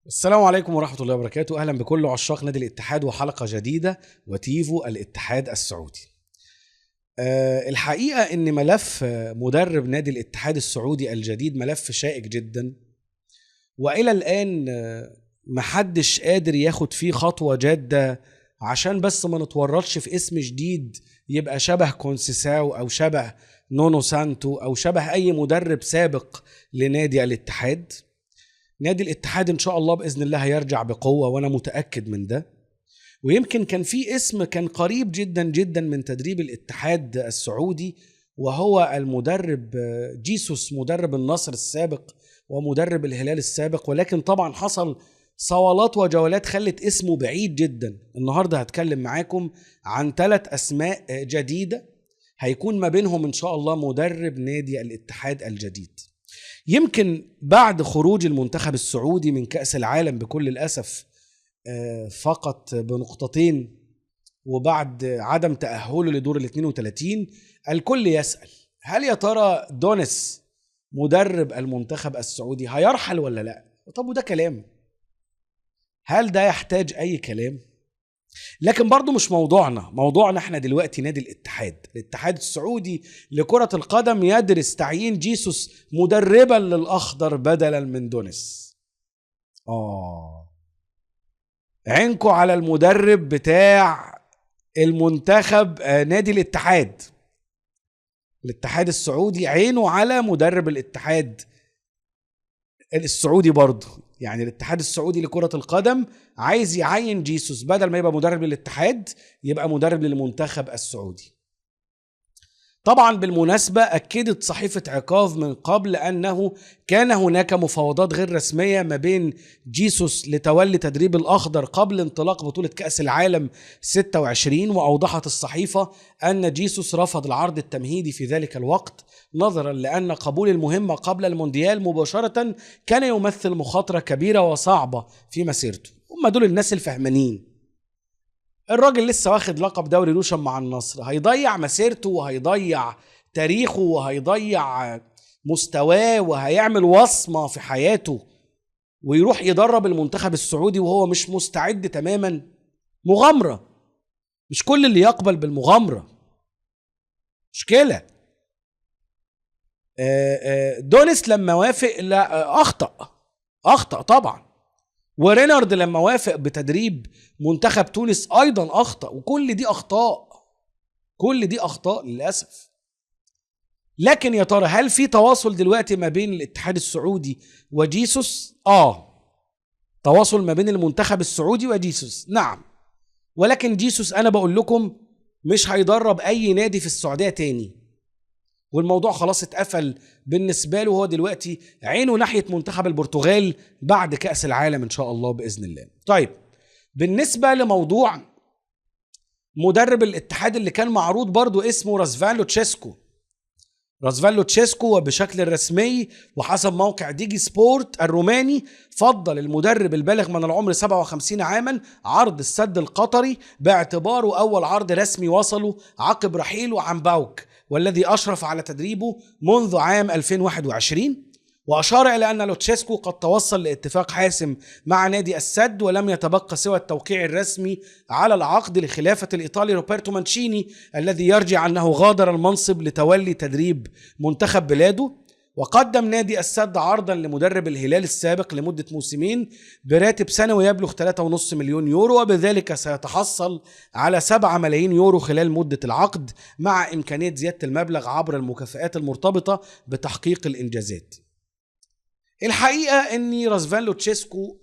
السلام عليكم ورحمة الله وبركاته. أهلا بكل عشاق نادي الاتحاد وحلقة جديدة وتيفو الاتحاد السعودي. الحقيقة أن ملف مدرب نادي الاتحاد السعودي الجديد ملف شائك جدا، وإلى الآن محدش قادر ياخد فيه خطوة جادة عشان بس ما نتورطش في اسم جديد يبقى شبه كونسيساو أو شبه نونو سانتو أو شبه أي مدرب سابق لنادي الاتحاد. نادي الاتحاد ان شاء الله باذن الله هيرجع بقوه وانا متاكد من ده. ويمكن كان في اسم كان قريب جدا جدا من تدريب الاتحاد السعودي، وهو المدرب جيسوس، مدرب النصر السابق ومدرب الهلال السابق، ولكن طبعا حصل صوالات وجولات خلت اسمه بعيد جدا. النهارده هتكلم معاكم عن 3 اسماء جديده هيكون ما بينهم ان شاء الله مدرب نادي الاتحاد الجديد. يمكن بعد خروج المنتخب السعودي من كأس العالم بكل الأسف فقط بنقطتين، وبعد عدم تأهله لدور ال 32، الكل يسأل هل يا ترى دونيس مدرب المنتخب السعودي هيرحل ولا لا؟ طب وده كلام؟ هل ده يحتاج أي كلام؟ لكن برضو مش موضوعنا احنا دلوقتي نادي الاتحاد السعودي لكرة القدم يدرس تعيين جيسوس مدربا للأخضر بدلا من دونيس. عينكوا على المدرب بتاع المنتخب نادي الاتحاد السعودي، عينه على مدرب الاتحاد السعودي برضو. يعني الاتحاد السعودي لكرة القدم عايز يعين جيسوس بدل ما يبقى مدرب للاتحاد يبقى مدرب للمنتخب السعودي. طبعا بالمناسبة أكدت صحيفة عكاظ من قبل أنه كان هناك مفاوضات غير رسمية ما بين جيسوس لتولي تدريب الأخضر قبل انطلاق بطولة كأس العالم 26، وأوضحت الصحيفة أن جيسوس رفض العرض التمهيدي في ذلك الوقت نظرا لأن قبول المهمة قبل المونديال مباشرة كان يمثل مخاطرة كبيرة وصعبة في مسيرته. هم دول الناس الفهمانين. الراجل لسه واخد لقب دوري روشن مع النصر، هيضيع مسيرته وهيضيع تاريخه وهيضيع مستواه وهيعمل وصمة في حياته ويروح يدرب المنتخب السعودي وهو مش مستعد تماما؟ مغامرة. مش كل اللي يقبل بالمغامرة مشكلة. دونيس لما وافق لا أخطأ طبعا، ورينارد لما وافق بتدريب منتخب تونس ايضا اخطأ، وكل دي اخطاء للاسف. لكن يا ترى هل في تواصل دلوقتي ما بين الاتحاد السعودي وجيسوس؟ تواصل ما بين المنتخب السعودي وجيسوس، نعم. ولكن جيسوس انا بقول لكم مش هيدرب اي نادي في السعودية تاني، والموضوع خلاص اتقفل بالنسبة له. هو دلوقتي عينه ناحية منتخب البرتغال بعد كأس العالم إن شاء الله بإذن الله. طيب، بالنسبة لموضوع مدرب الاتحاد اللي كان معروض برضو اسمه راسفان لوتشيسكو، وبشكل رسمي وحسب موقع ديجي سبورت الروماني فضل المدرب البالغ من العمر 57 عاما عرض السد القطري باعتباره أول عرض رسمي وصله عقب رحيله عن باوك، والذي أشرف على تدريبه منذ عام 2021. وأشار إلى أن لوتشيسكو قد توصل لاتفاق حاسم مع نادي السد، ولم يتبقى سوى التوقيع الرسمي على العقد لخلافة الإيطالي روبرتو مانشيني الذي يرجع أنه غادر المنصب لتولي تدريب منتخب بلاده. وقدم نادي السد عرضا لمدرب الهلال السابق لمدة موسمين براتب سنوي يبلغ 3.5 مليون يورو، وبذلك سيتحصل على 7 ملايين يورو خلال مدة العقد، مع إمكانية زيادة المبلغ عبر المكافآت المرتبطة بتحقيق الإنجازات. الحقيقة أن راسفان لوتشيسكو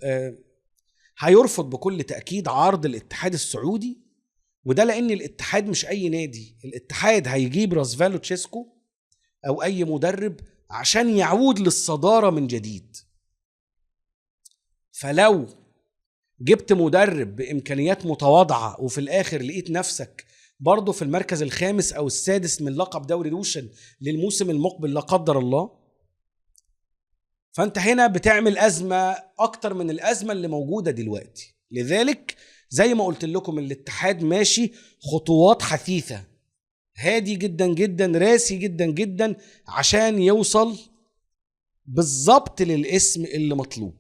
هيرفض بكل تأكيد عرض الاتحاد السعودي، وده لأن الاتحاد مش أي نادي. الاتحاد هيجيب راسفان لوتشيسكو أو أي مدرب عشان يعود للصدارة من جديد. فلو جبت مدرب بإمكانيات متواضعة وفي الآخر لقيت نفسك برضو في المركز الخامس أو السادس من لقب دوري روشن للموسم المقبل لا قدر الله، فأنت هنا بتعمل أزمة أكتر من الأزمة اللي موجودة دلوقتي. لذلك زي ما قلت لكم الاتحاد ماشي خطوات حثيثة، هادي جدا جدا، راسي جدا جدا، عشان يوصل بالظبط للاسم اللي مطلوب.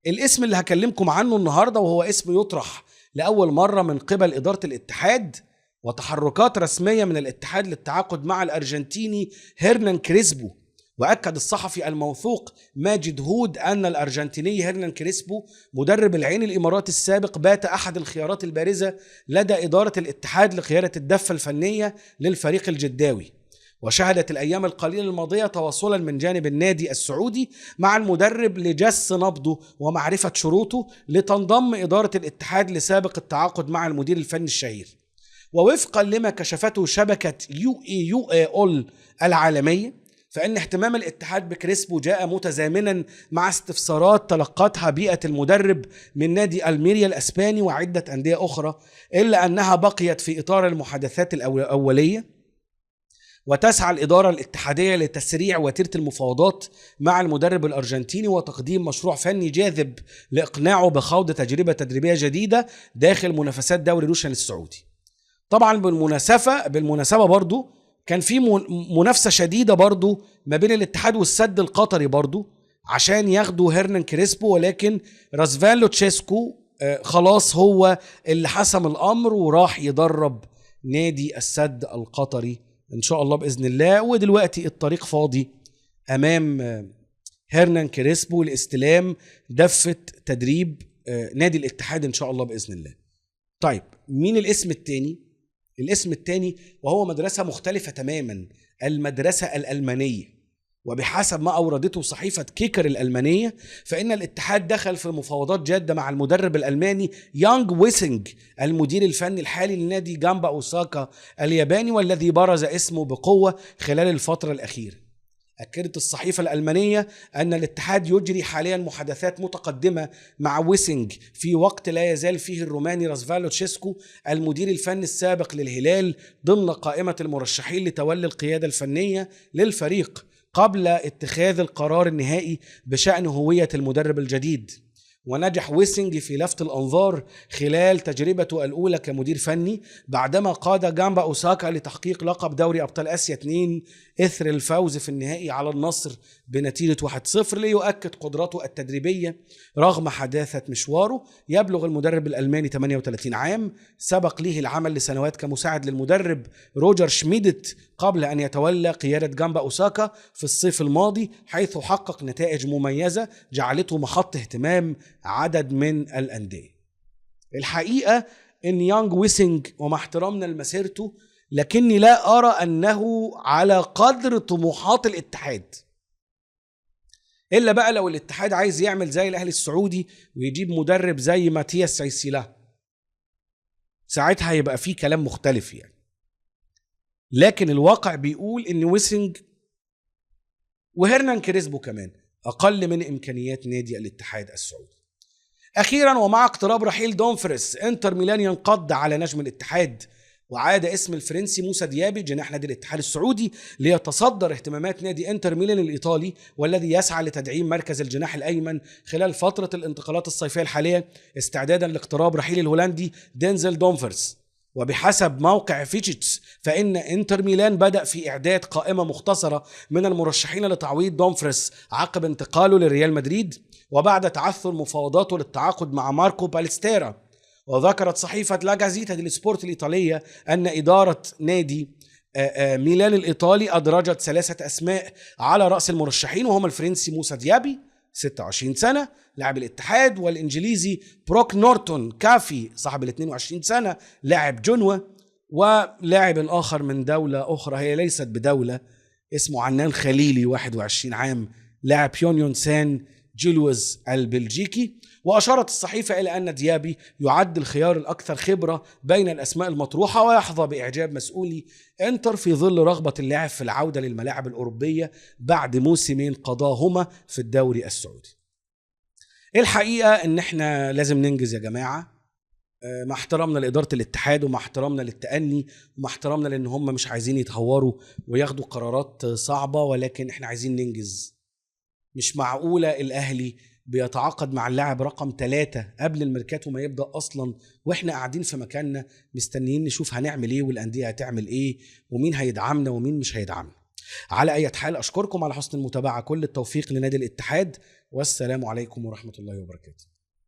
الاسم اللي هكلمكم عنه النهاردة وهو اسم يطرح لأول مرة من قبل إدارة الاتحاد وتحركات رسمية من الاتحاد للتعاقد مع الأرجنتيني هيرنان كريسبو. وأكد الصحفي الموثوق ماجد هود أن الأرجنتيني هيرنان كريسبو مدرب العين الإماراتي السابق بات أحد الخيارات البارزة لدى إدارة الاتحاد لقيادة الدفة الفنية للفريق الجداوي. وشهدت الأيام القليلة الماضية تواصلا من جانب النادي السعودي مع المدرب لجس نبضه ومعرفة شروطه لتنضم إدارة الاتحاد لسابق التعاقد مع المدير الفني الشهير. ووفقا لما كشفته شبكة UAE العالمية، فإن اهتمام الاتحاد بكريسبو جاء متزامنا مع استفسارات تلقتها بيئة المدرب من نادي الميريا الأسباني وعدة أندية أخرى، إلا أنها بقيت في إطار المحادثات الأولية. وتسعى الإدارة الاتحادية لتسريع وتيرة المفاوضات مع المدرب الأرجنتيني وتقديم مشروع فني جاذب لإقناعه بخوض تجربة تدريبية جديدة داخل منافسات دوري روشن السعودي. طبعا بالمناسبة برضو كان في منافسة شديدة برضو ما بين الاتحاد والسد القطري برضو عشان ياخدوا هيرنان كريسبو، ولكن راسفان لوتشيسكو خلاص هو اللي حسم الأمر وراح يدرب نادي السد القطري إن شاء الله بإذن الله. ودلوقتي الطريق فاضي أمام هيرنان كريسبو لاستلام دفة تدريب نادي الاتحاد إن شاء الله بإذن الله. طيب مين الاسم التاني؟ الاسم التاني وهو مدرسة مختلفة تماما، المدرسة الألمانية. وبحسب ما أوردته صحيفة كيكر الألمانية، فإن الاتحاد دخل في مفاوضات جادة مع المدرب الألماني يانغ ويسنج المدير الفني الحالي لنادي جامبا أوساكا الياباني، والذي برز اسمه بقوة خلال الفترة الأخيرة. أكدت الصحيفة الألمانية أن الاتحاد يجري حاليا محادثات متقدمة مع ويسنج في وقت لا يزال فيه الروماني راسفان لوتشيسكو المدير الفني السابق للهلال ضمن قائمة المرشحين لتولي القيادة الفنية للفريق قبل اتخاذ القرار النهائي بشأن هوية المدرب الجديد. ونجح ويسنج في لفت الأنظار خلال تجربته الأولى كمدير فني بعدما قاد جامبا أوساكا لتحقيق لقب دوري أبطال آسيا 2 إثر الفوز في النهائي على النصر بنتيجة 1-0، ليؤكد قدراته التدريبية رغم حداثة مشواره. يبلغ المدرب الألماني 38 عام، سبق له العمل لسنوات كمساعد للمدرب روجر شميدت قبل أن يتولى قيادة جامبا أوساكا في الصيف الماضي، حيث حقق نتائج مميزة جعلته محط اهتمام عدد من الأندية. الحقيقة إن يانغ ويسنج ومع احترامنا لمسيرته لكني لا أرى أنه على قدر طموحات الاتحاد، إلا بقى لو الاتحاد عايز يعمل زي الأهلي السعودي ويجيب مدرب زي ماتياس سايسيلا، ساعتها هيبقى فيه كلام مختلف يعني. لكن الواقع بيقول إن ويسنج وهيرنان كريسبو كمان أقل من إمكانيات نادي الاتحاد السعودي. أخيرا ومع اقتراب رحيل دومفريس، انتر ميلان ينقض على نجم الاتحاد، وعاد اسم الفرنسي موسى ديابي جناح نادي الاتحاد السعودي ليتصدر اهتمامات نادي انتر ميلان الإيطالي، والذي يسعى لتدعيم مركز الجناح الأيمن خلال فترة الانتقالات الصيفية الحالية استعدادا لاقتراب رحيل الهولندي دينزل دومفريس. وبحسب موقع فيتشيتس فإن انتر ميلان بدأ في إعداد قائمة مختصرة من المرشحين لتعويض دومفريس عقب انتقاله لريال مدريد وبعد تعثر مفاوضاته للتعاقد مع ماركو باليستيرا. وذكرت صحيفة لا جازيتا دي سبورت الإيطالية أن إدارة نادي ميلان الإيطالي أدرجت 3 أسماء على رأس المرشحين، وهم الفرنسي موسى ديابي 26 سنة لاعب الاتحاد، والإنجليزي بروك نورتون كافي صاحب 22 سنة لاعب جنوة، ولاعب الآخر من دولة أخرى هي ليست بدولة اسمه عنان خليلي 21 عام لاعب بيونيون سان جيلوز البلجيكي. وأشارت الصحيفة إلى أن ديابي يعد الخيار الأكثر خبرة بين الأسماء المطروحة، ويحظى بإعجاب مسؤولي انتر في ظل رغبة اللاعب في العودة للملاعب الأوروبية بعد موسمين قضاهما في الدوري السعودي. الحقيقة إن احنا لازم ننجز يا جماعة، مع احترامنا لإدارة الاتحاد ومع احترامنا للتأني ومع احترامنا لأن هم مش عايزين يتهوروا وياخدوا قرارات صعبة، ولكن احنا عايزين ننجز. مش معقولة الأهلي بيتعاقد مع اللاعب رقم 3 قبل الميركاتو ما يبدأ أصلا، وإحنا قاعدين في مكاننا مستنيين نشوف هنعمل إيه والأندية هتعمل إيه ومين هيدعمنا ومين مش هيدعمنا. على أي حال أشكركم على حسن المتابعة، كل التوفيق لنادي الاتحاد، والسلام عليكم ورحمة الله وبركاته.